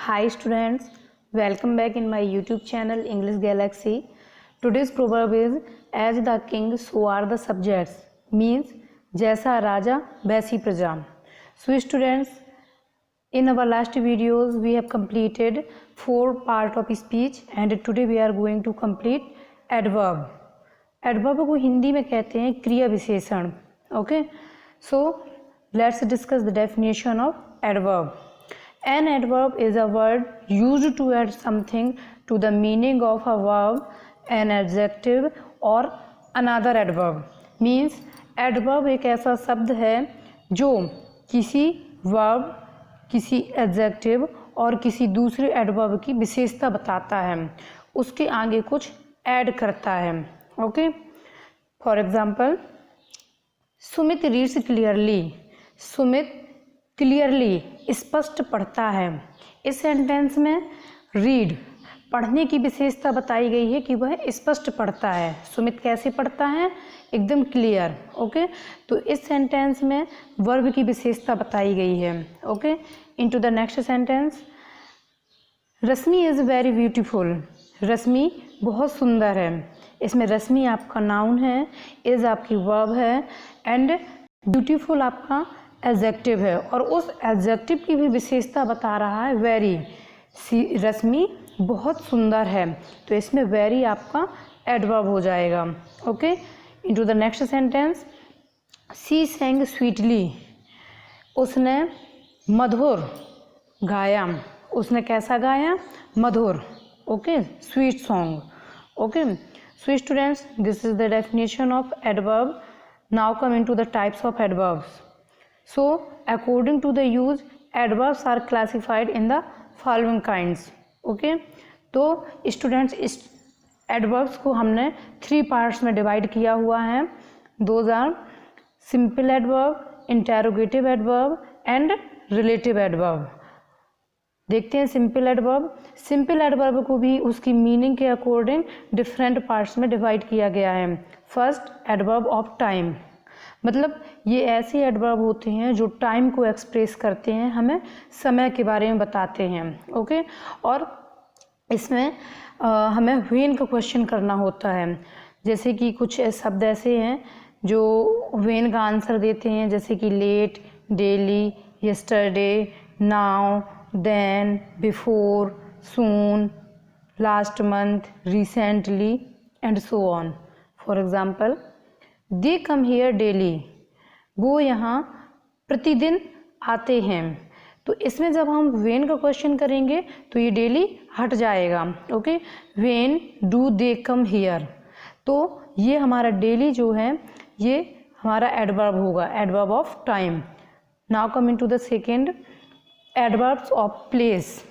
Hi students, welcome back in my YouTube channel English Galaxy. Today's proverb is as the king so are the subjects, means जैसा राजा वैसी प्रजा. So students, in our last videos we have completed 4 part of speech and today we are going to complete adverb. Adverb को हिंदी में कहते हैं क्रिया विशेषण. Okay, so let's discuss the definition of adverb. An adverb is a word used to add something to the meaning of a verb, an adjective or another adverb. Means adverb एक ऐसा शब्द है जो किसी verb, किसी adjective और किसी दूसरे adverb की विशेषता बताता है, उसके आगे कुछ ऐड करता है. Okay, for example Sumit reads clearly. Sumit clearly स्पष्ट पढ़ता है. इस सेंटेंस में रीड पढ़ने की विशेषता बताई गई है कि वह स्पष्ट पढ़ता है. सुमित कैसे पढ़ता है? एकदम क्लियर. ओके, तो इस सेंटेंस में वर्ब की विशेषता बताई गई है. Okay, into the next sentence. Rashmi is very beautiful. Rashmi बहुत सुंदर है. इसमें रश्मि आपका नाउन है, इज़ आपकी वर्ब है एंड ब्यूटीफुल आपका एडजेक्टिव है और उस एडजेक्टिव की भी विशेषता बता रहा है वेरी. रश्मि बहुत सुंदर है, तो इसमें वेरी आपका एडवर्ब हो जाएगा. Okay, into the next sentence. She sang sweetly. उसने मधुर गाया. उसने कैसा गाया? मधुर. Okay, sweet song. Okay, so students, this is the definition of adverb. Now coming to the types of adverbs. So according to the use, adverbs are classified in the following kinds. Okay, तो students इस adverbs को हमने 3 parts में divide किया हुआ है. Those are simple adverb, interrogative adverb and relative adverb. देखते हैं सिंपल एडवर्ब. सिंपल एडवर्ब को भी उसकी मीनिंग के अकॉर्डिंग डिफरेंट पार्ट्स में डिवाइड किया गया है. First, adverb of time. मतलब ये ऐसे एडवर्ब होते हैं जो टाइम को एक्सप्रेस करते हैं, हमें समय के बारे में बताते हैं. ओके, और इसमें हमें व्हेन का क्वेश्चन करना होता है. जैसे कि कुछ शब्द ऐसे हैं जो व्हेन का आंसर देते हैं, जैसे कि late, daily, yesterday, now, then, before, soon, last month, recently and so on. For example, they come here daily. वो यहाँ प्रतिदिन आते हैं. तो इसमें जब हम when का क्वेश्चन करेंगे तो ये डेली हट जाएगा. Okay, when do they come here. तो ये हमारा डेली जो है ये हमारा एडवर्ब होगा, adverb of time. Now coming to the second, adverbs of place.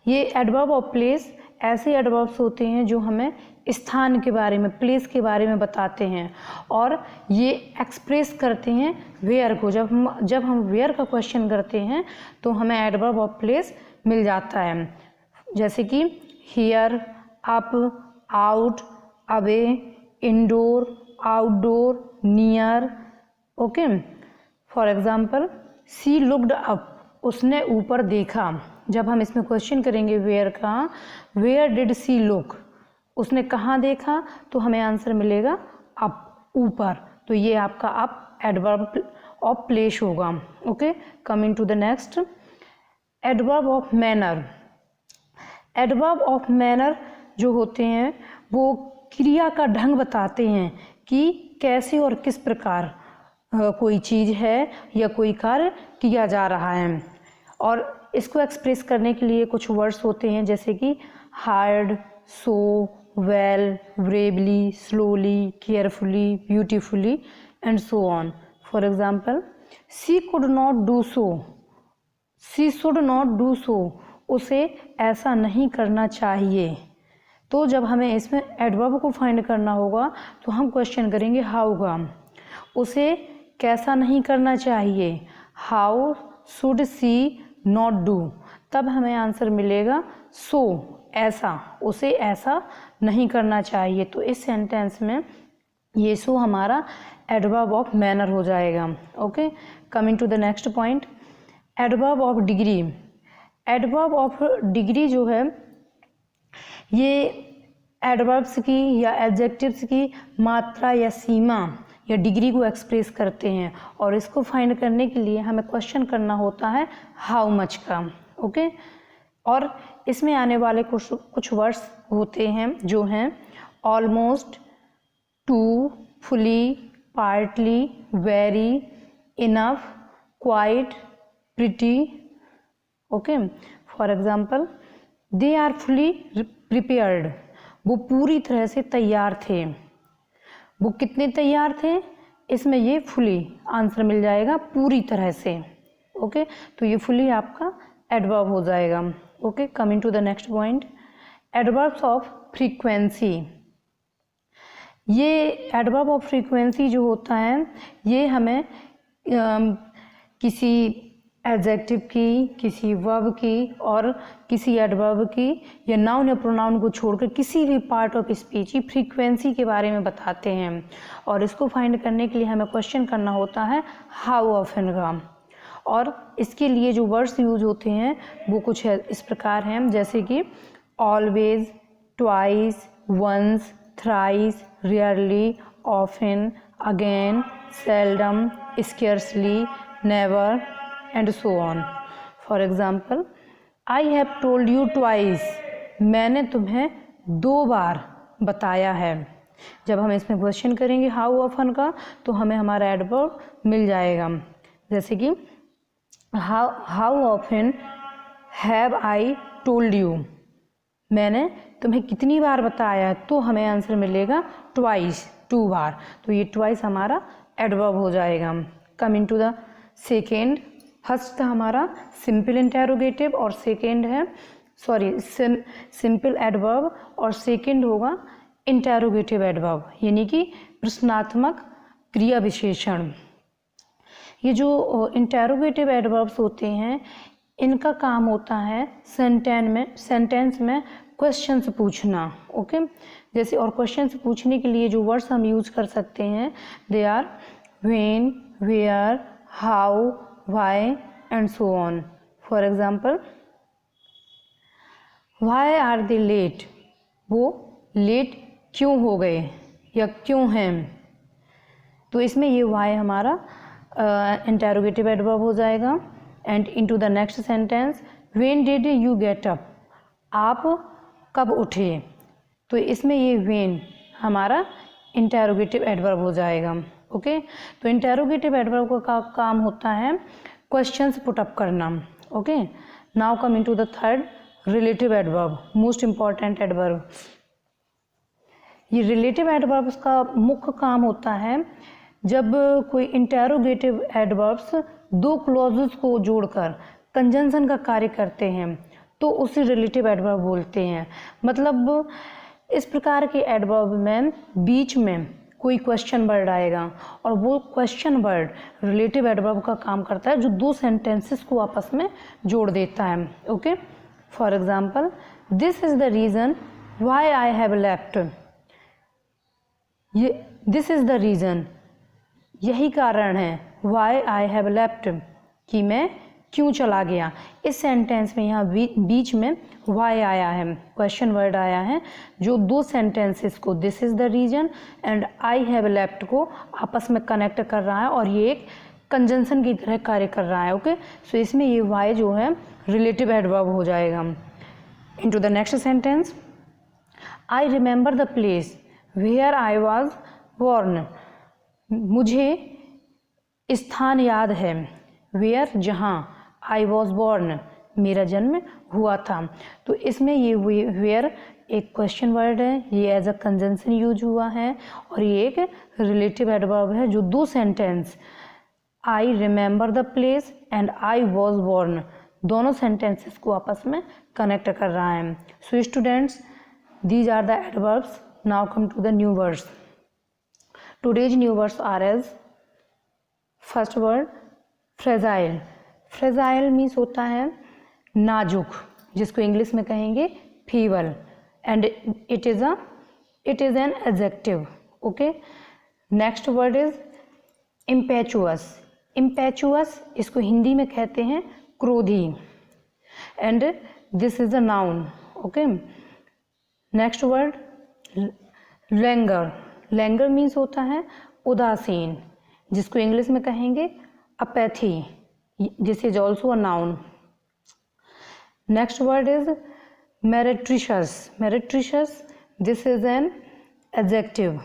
ये एडवर्ब ऑफ प्लेस ऐसे एडवर्ब्स होते हैं जो हमें स्थान के बारे में, प्लेस के बारे में बताते हैं और ये एक्सप्रेस करते हैं वेयर को. जब हम वेयर का क्वेश्चन करते हैं तो हमें एडवर्ब ऑफ प्लेस मिल जाता है. जैसे कि here, up, out, away, indoor, outdoor, near. Okay, for example she looked up. उसने ऊपर देखा. जब हम इसमें क्वेश्चन करेंगे वेयर का, वेयर डिड सी लुक. उसने कहाँ देखा, तो हमें आंसर मिलेगा अप, ऊपर. तो ये आपका अप एडवर्ब ऑफ प्लेस होगा. Okay, coming to the next, adverb of manner. Adverb of manner जो होते हैं वो क्रिया का ढंग बताते हैं कि कैसे और किस प्रकार कोई चीज़ है या कोई कार्य किया जा रहा है. और इसको एक्सप्रेस करने के लिए कुछ वर्ड्स होते हैं जैसे कि hard, so, well, bravely, slowly, carefully, beautifully and so on. For example, she could not do so. She should not do so. उसे ऐसा नहीं करना चाहिए. तो जब हमें इसमें एडवर्ब को फाइंड करना होगा तो हम क्वेश्चन करेंगे हाउ का. उसे कैसा नहीं करना चाहिए, how should see not do. तब हमें आंसर मिलेगा सो, ऐसा, उसे ऐसा नहीं करना चाहिए. तो इस सेंटेंस में ये सो हमारा एडवर्ब ऑफ मैनर हो जाएगा. Okay, coming to the next point, adverb of degree. Adverb of degree जो है ये एडवर्ब्स की या एडजेक्टिव्स की मात्रा या सीमा या डिग्री को एक्सप्रेस करते हैं, और इसको फाइंड करने के लिए हमें क्वेश्चन करना होता है हाउ मच का। ओके, और इसमें आने वाले कुछ वर्ड्स होते हैं जो हैं almost, too, fully, partly, very, enough, quite, pretty. Okay, for example they are fully prepared, वो पूरी तरह से तैयार थे। वो कितने तैयार थे, इसमें ये फुली आंसर मिल जाएगा, पूरी तरह से। ओके, तो ये फुली आपका एडवर्ब हो जाएगा। Okay, coming to the next point, adverbs of frequency. ये एडवर्ब ऑफ फ्रीक्वेंसी जो होता है ये हमें किसी एडजेक्टिव की, किसी वर्ब की और किसी एडवर्ब की या नाउन या प्रोनाउन को छोड़कर किसी भी पार्ट ऑफ स्पीच की फ्रीक्वेंसी के बारे में बताते हैं, और इसको फाइंड करने के लिए हमें क्वेश्चन करना होता है हाउ ऑफन का। और इसके लिए जो वर्ड्स यूज होते हैं वो कुछ इस प्रकार हैं, जैसे कि always, twice, once, thrice, rarely, often, again, seldom, scarcely, never and so on. For example, I have told you twice, मैंने तुम्हें 2 बार बताया है। जब हम इसमें क्वेश्चन करेंगे हाउ ऑफन का तो हमें हमारा एडवर्ब मिल जाएगा, जैसे कि how often have I told you, मैंने तुम्हें कितनी बार बताया है, तो हमें आंसर मिलेगा ट्वाइस, 2 बार। तो ये ट्वाइस हमारा एडवर्ब हो जाएगा। Coming to the second, first था हमारा सिंपल इंटेरोगेटिव और सेकेंड है सिंपल एडवर्ब और सेकेंड होगा इंटेरोगेटिव एडवर्ब, यानी कि प्रश्नात्मक क्रिया विशेषण। ये जो इंटेरोगेटिव एडवर्ब्स होते हैं इनका काम होता है सेंटेंस में क्वेश्चंस पूछना। ओके, जैसे और क्वेश्चंस पूछने के लिए जो वर्ड्स हम यूज कर सकते हैं they are when, where, how, why and so on. For example, why are they late, वो लेट क्यों हो गए या क्यों हैं, तो इसमें ये व्हाई हमारा इंटेरोगेटिव एडवर्ब हो जाएगा। And into the next sentence, when did you get up, आप कब उठे, तो इसमें ये व्हेन हमारा इंटेरोगेटिव एडवर्ब हो जाएगा। ओके, तो इंटेरोगेटिव एडवर्ब का काम होता है क्वेश्चंस पुट अप करना। Okay, now coming to the third, relative adverb, most important adverb. ये रिलेटिव एडवर्ब्स का मुख्य काम होता है जब कोई इंटेरोगेटिव एडवर्ब्स 2 क्लॉजेस को जोड़कर कंजंक्शन का कार्य करते हैं तो उसे रिलेटिव एडवर्ब बोलते हैं। मतलब इस प्रकार के एडवर्ब में बीच में कोई क्वेश्चन वर्ड आएगा और वो क्वेश्चन वर्ड रिलेटिव एडवर्ब का काम करता है जो 2 सेंटेंसेस को आपस में जोड़ देता है। Okay, for example, this is the reason why I have left, ये दिस इज द रीज़न, यही कारण है व्हाई आई हैव लेफ्ट, कि मैं क्यों चला गया। इस सेंटेंस में यहाँ बीच में व्हाई आया है, क्वेश्चन वर्ड आया है जो 2 सेंटेंसेस को this is the reason and I have left को आपस में कनेक्ट कर रहा है और ये एक कंजंक्शन की तरह कार्य कर रहा है। ओके, सो इसमें ये व्हाई जो है रिलेटिव एडवर्ब हो जाएगा। Into the next sentence, I remember the place where I was born, मुझे स्थान याद है, वेयर जहाँ, आई वॉज बॉर्न मेरा जन्म हुआ था। तो इसमें ये वेयर एक क्वेश्चन वर्ड है, ये एज अ कंजंक्शन यूज हुआ है और ये एक रिलेटिव एडवर्ब है जो 2 sentence I remember the place and I was born दोनों सेंटेंसेस को आपस में कनेक्ट कर रहा है। So students, these are the adverbs. Now come to the new words. Today's new words are as first word fragile. Fragile means होता है नाजुक, जिसको इंग्लिश में कहेंगे feeble, and it is an adjective. Okay, next word is impetuous. Impetuous इसको हिंदी में कहते हैं क्रोधी। and this is a noun. Okay, next word languor. languor means होता है उदासीन, जिसको इंग्लिश में कहेंगे apathy. This is also a noun. Next word is meretricious. meretricious, this is an adjective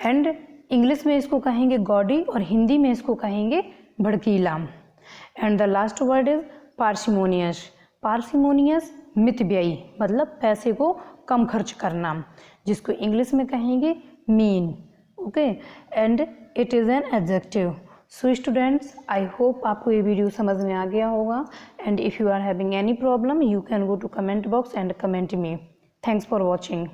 and English में इसको कहेंगे गॉडी और हिंदी में इसको कहेंगे भड़कीला. And the last word is parsimonious. Parsimonious मितव्ययी, मतलब पैसे को कम खर्च करना, जिसको इंग्लिश में कहेंगे mean. Okay, and it is an adjective. So students, I hope आपको ये वीडियो समझ में आ गया होगा. And if you are having any problem, you can go to comment box and comment me. Thanks for watching.